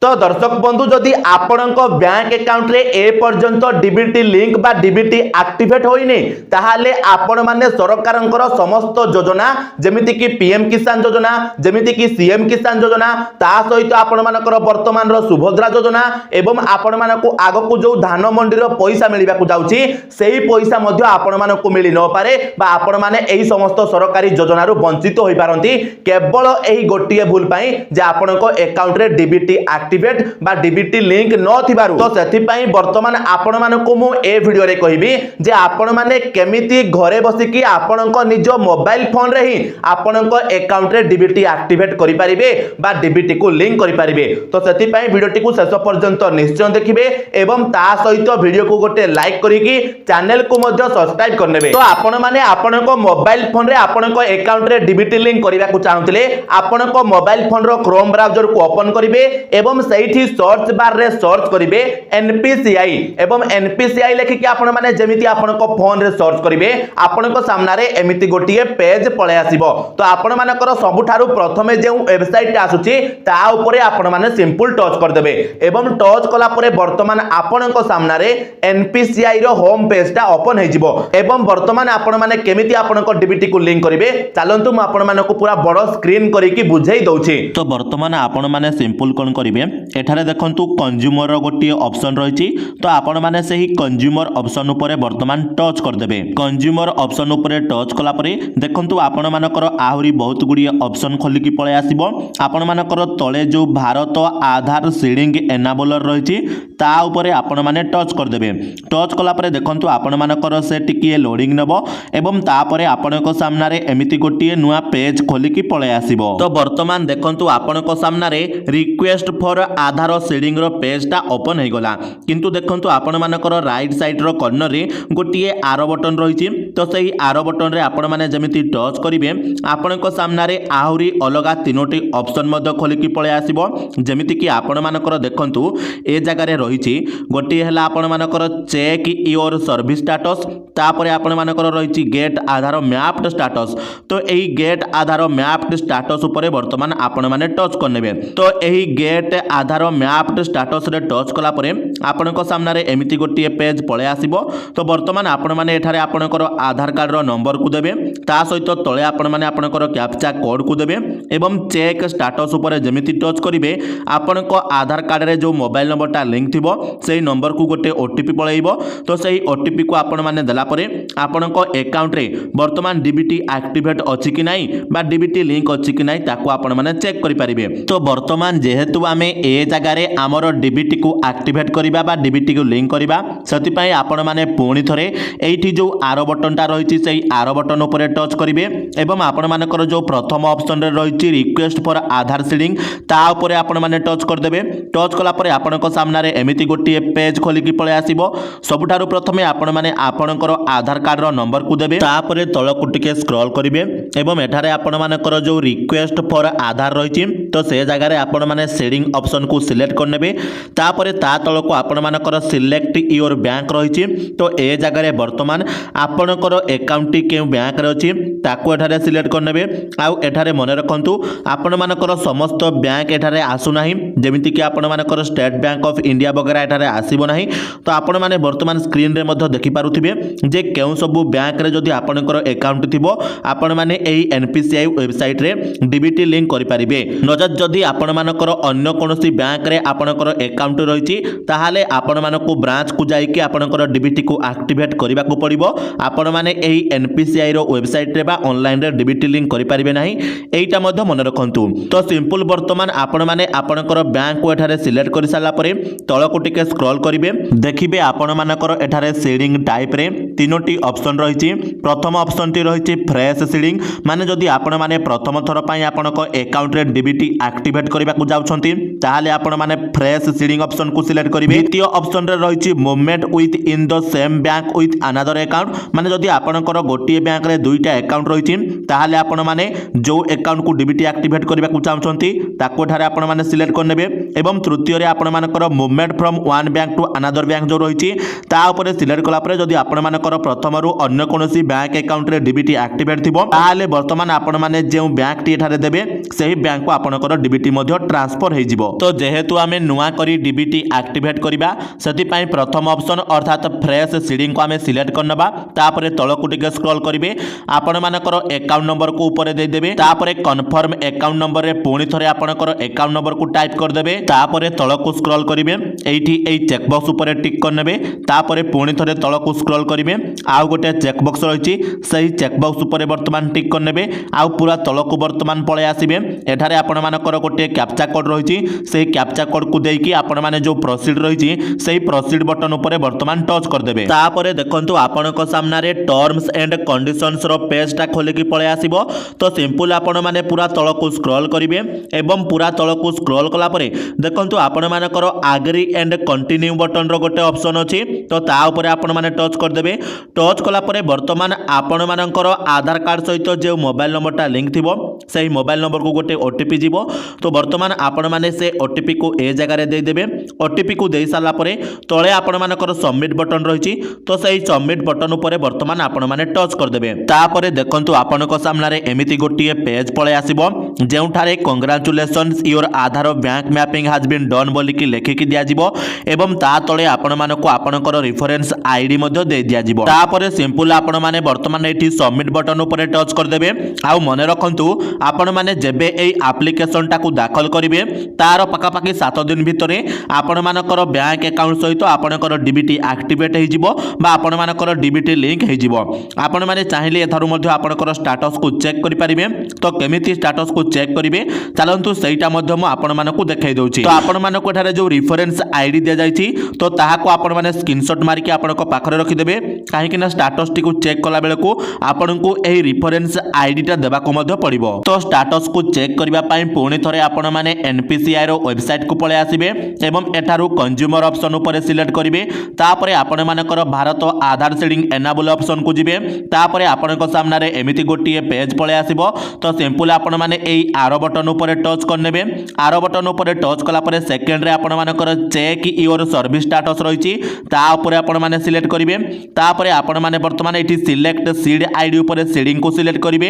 तो दर्शक बंधु जदि आपणक बैंक अकाउंट रे ए पर्यंत डीबीटी लिंक बा डीबीटी एक्टिवेट होइनी ताहाले आपण माने सरकारंकर समस्त योजना जेमिति कि पीएम किसान योजना जेमिति कि सीएम किसान योजना ता सहित आपण मानकर वर्तमान रो सुभद्रा योजना एवं आपण मानको आगकू जो धान मंडी रो पैसा मिलिबा को जाउची सेही पैसा मध्ये आपण मानको मिली न पारे बा आपण माने एही समस्त सरकारी योजना रो वंचित होई पारंती केवल एही गोटिए भूल पई जे आपणक अकाउंट रे डीबीटी एक्टिवेट बा डीबीटी लिंक न थिबारु तो सेथि पई वर्तमान आपण मानको मु ए वीडियो रे कहिबी जे आपण माने केमिति घरे बसी कि आपणक निज मोबाइल फोन रे ही आपणक अकाउंट रे डीबीटी एक्टिवेट करि परिबे बा डीबीटी को लिंक करि परिबे तो सेथि पई वीडियोटी को शेष पर्यंत निश्चय देखिबे एवं ता सहित वीडियो को गोटे लाइक करि कि चैनल को मध्य सब्सक्राइब करनेबे तो आपण माने आपणक मोबाइल फोन रे आपणक अकाउंट रे डीबीटी लिंक करिबा को चाहउतिले आपणक मोबाइल फोन रो क्रोम ब्राउजर को ओपन करिवे एवं सही सर्च बार रे सर्च करिवे एनपीसीआई एवं एनपीसीआई लेखि कि आपण माने जेमिति आपनको फोन रे सर्च करिवे आपनको सामना रे एमिति गोटिए पेज पळे आसीबो तो आपण मानकर सबुठारु प्रथमे जे वेबसाइट आसुची ता ऊपर आपण माने सिंपल टच कर देबे एवं टच कला परे वर्तमान आपनको सामना रे एनपीसीआई रो होम पेज ता ओपन हे जिवो एवं वर्तमान आपण माने केमिति आपनको डीबीटी को लिंक करिवे चलंतु म आपण मानको पूरा बड़ स्क्रीन करी कि बुझाई दउची तो वर्तमान आपण माने सिंपल कोन करिवे एठारे देखंतु कंज्यूमर गोटे ऑप्शन रही तो आपण माने सही कंज्यूमर ऑप्शन उपरे वर्तमान टच कर देबे कंज्यूमर ऑप्शन उपरे टच कला परे देखंतु आपण मानकर आहुरी बहुत गुडी ऑप्शन खोली कि पळे आसीबो आपण मानकर तळे जो भारत आधार सीडिंग एनाबलर रही ता उपरे आपण माने टच कर देबे टच कला परे देखंतु आपण मानकर से टिकिए लोडिंग नेबो एवं ता परे आपनको सामना रे एमिति गोटिए नुवा पेज खोली कि पळे आसीबो तो वर्तमान देखंतु आपनको सामना रे रिक्वेस्ट फॉर आधार सीडिंग रो पेज टा ओपन हे गला किंतु देखंतु आपण मानकर राइट साइड रो कॉर्नर रे गोटिए आरो बटन रही तो सही आरो बटन रे आपण माने जेमिति टच करिवे आपनको सामना रे आहुरी अलगा तीनोटी ऑप्शन मध्य खोली कि पळे आसीबो जेमिति कि आपण मानकर देखंतु ए जगह रे रही गोटिए हला आपण मानकर चेक योर सर्विस स्टेटस तापरे आपण मानकर रही गेट आधार मैप्ड स्टेटस तो एही गेट आधार मैप्ड स्टेटस ऊपर वर्तमान आपण माने टच करनेबे तो एही गेट आधार मैप्ड स्टेटस रे टच कला परे आपनको सामना रे एमिति गोटिए पेज पळे आसीबो तो वर्तमान आपण माने एठारे आपनकर आधार कार्ड रो नंबर को देबे ता सहित तळे आपण माने आपनकर कैप्चा कोड को देबे एवं चेक स्टेटस ऊपर जेमिति टच करिवे आपनको आधार कार्ड रे जो मोबाइल नंबर ता लिंक थिबो सेही नंबर को गोटे ओटीपी पळेइबो तो सेही ओटीपी को आपण माने देला परे आपनको अकाउंट रे वर्तमान डीबीटी एक्टिवेट अछि कि नाही बा डीबीटी लिंक अछि कि नाही ताको आपण माने चेक करि परिबे तो वर्तमान जेहेतु आमे ए जगह रे हमर डीबीटी को एक्टिवेट करिबा बा डीबीटी को लिंक करिबा सति पई आपण माने पुणी थरे एठी जो आरो बटन ता रहिछि सेही आरो बटन ऊपर टच करिवे एवं आपण मानकर जो प्रथम ऑप्शन रे रहिछि रिक्वेस्ट फॉर आधार सीडिंग ता ऊपर आपण माने टच कर देबे टच कला परे आपनको सामना रे एमिति गोटिए पेज खोली कि पळे आसीबो सबुठारु प्रथमे आपण माने आपणकर आधार कार्ड रो नंबर को देबे ता परे तळकु टिके स्क्रॉल करिवे एवं एठारे आपण मानकर जो रिक्वेस्ट फॉर आधार रहिछि तो से जगह रे आपण माने सीडिंग ऑप्शन को सिलेक्ट करनेबे ता परे ता तळकु आपण मानकर सिलेक्ट योर बैंक रहिछि तो ए जगह रे वर्तमान आपणकर अकाउंट के बैंक रे अछि ताको एठारे सिलेक्ट करनेबे आ एठारे मने रखंतु आपण मानकर समस्त बैंक एठारे आसु नाही जेमिति कि आपण मानकर स्टेट बैंक ऑफ इंडिया वगैरह एठारे आसीबो नाही तो आपण माने वर्तमान स्क्रीन रे मध्ये देखि पारुथिबे जे केउ सब बैंक रे जदि आपणकर अकाउंट थिबो आपण माने एही एनपीसीआई वेबसाइट रे डीबीटी लिंक करि परिबे नजर जदि आपण मानकर अन्य कोनोसी बैंक रे आपणकर अकाउंट रहिछि ताहाले आपण मानको ब्रांच को जाई कि आपणकर डीबीटी को एक्टिवेट करिबा को पड़िबो आपण माने एही एनपीसीआई रो वेबसाइट रे बा ऑनलाइन रे डीबीटी लिंक करि परिबे नाही एटा मध्ये मन रखंतु तो सिंपल वर्तमान आपण माने आपणकर बैंक को एठारे सिलेक्ट करि साला परे तळको टिके स्क्रॉल करिवे देखिबे आपण मानकर एठारे सीडिंग टाइप रे तीनोटी ऑप्शन रहिछि प्रथम ऑप्शन टी रहिछि फ्रेश सीडिंग माने जदि आपण माने प्रथम थर पई आपणको अकाउंट रे डीबीटी एक्टिवेट करिबा को जाउछंती ताहाले आपण माने फ्रेश सीडिंग ऑप्शन को सिलेक्ट करिवे द्वितीय ऑप्शन रे रहिछि movement within the same bank with another account माने जदि आपणकर गोटिए बैंक रे दुईटा अकाउंट रहिछि ताहाले आपण माने जो अकाउंट को डीबीटी एक्टिवेट करिबा को चाहछंती ताको ठारे आपण माने सिलेक्ट करनेबे एवं तृतीय रे आपण मानकर movement from one bank to another bank जो रहिछि ता ऊपर सिलेक्ट कला परे जदि आपण मानकर प्रथम रु अन्य कोनोसी बैंक अकाउंट रे डीबीटी एक्टिवेट थिबो ताहाले ताहाले वर्तमान आपण माने जो बैंक टी एठारे देबे सही बैंक को आपणकर डीबीटी मध्य ट्रांसफर हो जिवो। तो जेहेतु आमे नुआ करी डीबीटी एक्टिवेट करिबा सेति पई प्रथम ऑप्शन अर्थात फ्रेश सीडिंग को आमे सिलेक्ट करनबा तापरे तळकु टिके स्क्रॉल करिवे आपण मानकर अकाउंट नंबर को ऊपर दे देबे तापरे कन्फर्म अकाउंट नंबर रे पुणी थरे आपणकर अकाउंट नंबर को टाइप कर देबे तापरे तळकु स्क्रॉल करिवे एठी एई चेक बॉक्स ऊपर टिक करनेबे तापरे पुणी थरे तळकु स्क्रॉल करिवे आउ गोटे चेक बॉक्स रहिछि सही चेक बॉक्स ऊपर वर्तमान टिक करनेबे आउ पूरा तळकु वर्तमान पळे आसीबे एठारे आपण मानकर गोटे कैप्चा कोड रहिछि सही कैप्चा कोड को देकी आपण माने जो प्रोसीड रहिछि सही प्रोसीड बटन ऊपर वर्तमान टच कर देबे तापरे देखंतु आपणक सामना रे टर्म्स एंड कंडीशंस रो पेज टा खोले की पळे आसीबो। तो सिंपल आपण माने पूरा तळकु स्क्रॉल करिवे एवं पूरा तळकु स्क्रॉल कला परे देखंतु आपण मानकर एग्री एंड कंटिन्यू बटन रो गोटे ऑप्शन अछि तो ता ऊपर आपण माने टच कर देबे टच कला परे वर्तमान आपण मानकर आधार कार्ड सहित जो मोबाइल नंबरटा लिंक थिबो सही मोबाइल नंबर को गोटे ओटीपी जीवो। तो वर्तमान आपण माने से ओटीपी को ए जगह रे दे देबे ओटीपी को देई साला परे तळे आपण मानकर सबमिट बटन रहिछि तो सही सबमिट बटन ऊपर वर्तमान आपण माने टच कर देबे तापरे देखंतु आपनक सामना रे एमिति गोटिए पेज पळे आसीबो जेउठारे congratulations your Aadhaar bank mapping has been done बोली कि लेखिकी दिया जिवो एवं ता तळे आपण मानको आपनकर रेफरेंस आईडी मध्ये दे दिया जिवो तापरे सिंपल आपण माने वर्तमान एठी सबमिट बटन ऊपर टच कर देबे आउ मने रखंतु आपण माने जेबे एई एप्लीकेशन टाकू दाखल करिवे तार पाखापाखि 7 दिन भितरे आपण मानकर बैंक अकाउंट सहित आपनकर डीबीटी एक्टिवेट हे जिवो बा आपण मानकर डीबीटी लिंक हे जिवो। आपण माने चाहिले एथारु मध्ये आपनकर स्टेटस को चेक करि परिबे तो केमिति स्टेटस को चेक करिवे चलंतु सेटा मध्ये म आपण मानको देखाइ दउची। तो आपण मानको एठारे जो रेफरेंस आईडी दिया जायछि तो ताहा को आपण माने स्क्रीनशॉट मारि के आपनको पाखरे रखि देबे काहे कि ना स्टेटस टी को चेक कला बेले को आपनको एही रेफरेंस आईडी टा देबा को मध्ये पड़िबो। तो स्टेटस को चेक करबा पई पुणी थरे आपण माने एनपीसीआई रो वेबसाइट को पळे आसीबे एवं एठारु कंज्यूमर ऑप्शन ऊपर सिलेक्ट करिवे तापरे आपण मानकर भारत आधार सीडिंग एनाबल ऑप्शन को जिवे तापरे आपनको सामना रे एमिति गोटिए पेज पळे आसीबो। तो सिंपल आपण माने एई आरो बटन ऊपर टच करनेबे आरो बटन ऊपर टच कला परे सेकंड रे आपण मानकर चेक योर सर्विस स्टेटस रहिछि ता ऊपर आपण माने सिलेक्ट करिवे तापरे आपण माने वर्तमान एठी सिलेक्ट सीड आईडी ऊपर सीडिंग को सिलेक्ट करिवे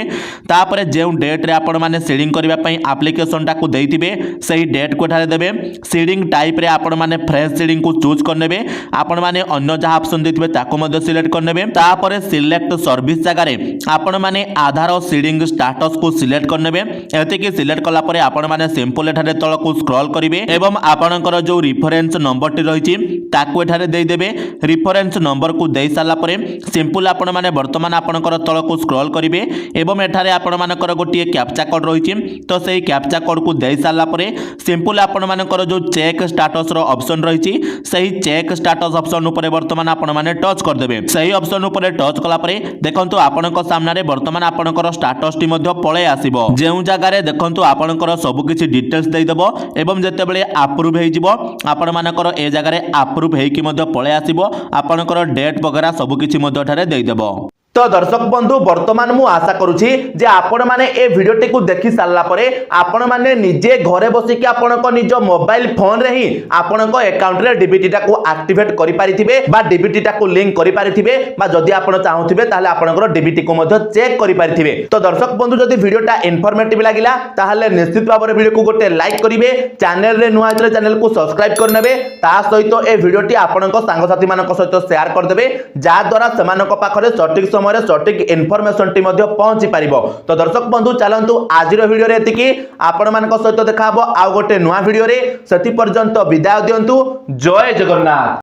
तापरे जेउ डेट रे आपण माने सीडिंग करबा पई एप्लीकेशन टा को देइतिबे सही डेट को ठारे देबे सीडिंग टाइप रे आपण माने फ्रेश सीडिंग को चूज करनेबे आपण माने अन्य जहा ऑप्शन देतिबे ताको मध्ये सिलेक्ट करनेबे तापरे सिलेक्ट सर्विस जगह रे आपण माने आधार और सीडिंग स्टेटस को सिलेक्ट करनेबे एते कि सिलेक्ट कला परे आपण माने सिंपल एठारे तळ को स्क्रॉल करिवे एवं आपणकर जो रेफरेंस नंबर टी रहिछि ताको एठारे देइ देबे रेफरेंस नंबर को देइ साला परे सिंपल आपण माने वर्तमान आपणकर तळ को स्क्रॉल करिवे एवं एठारे आपण मानकर गोटिए कैप्चा कोड रहिछि तो सेही कैप्चा कोड को देइ साला परे सिंपल आपण मानकर जो चेक स्टेटस रो ऑप्शन रहिछि सही चेक स्टेटस ऑप्शन ऊपर वर्तमान आपण माने टच कर देबे सही ऑप्शन ऊपर टच कला परे देखंतु आपणक सामना रे वर्तमान आपणकर स्टेटस टी मध्ये पळे आसीबो जेउ जगह रे देखंतु आपणकर सब किछि डिटेल्स देइ देबो एवं जते बेले अप्रूव हे जिवो आपण मानकर ए जगह रे अप्रूव हे कि मध्ये पळे आसीबो आपणकर डेट वगैरह सब किछि मध्ये ठारे देइ देबो। तो दर्शक बंधु वर्तमान मु आशा करुछि जे आपण माने ए भिडियोटी को देखि सारला परे आपण माने निजे घरे बसी के आपनको निज मोबाइल फोन रे ही आपनको अकाउंट रे डीबीटी टा को एक्टिवेट करि पारिथिबे बा डीबीटी टा को लिंक करि पारिथिबे बा जदि आपण चाहुथिबे ताले आपनकर डीबीटी को मध्ये चेक करि पारिथिबे। तो दर्शक बंधु जदि भिडियोटा इन्फॉर्मेटिव लागिला ताहाले निश्चित भाबरे भिडियो को गोटे लाइक करिवे चैनल रे नुआ आइतले चैनल को सब्सक्राइब करनेबे ता सहित ए भिडियोटी आपनको सांग साथी मानक सहित शेयर कर देबे जा द्वारा सेमानक पाखरे सटीक समय सटीक इनफॉरमेशन टी मध्ये पहुंची पारिबो। तो दर्शक बंधु चलंतु आजिर वीडियो रे एतिकी आपण मानक सहित देखाबो आ गोटे नुआ वीडियो रे सेति पर्यंत विदाय दियंतु जय जगन्नाथ।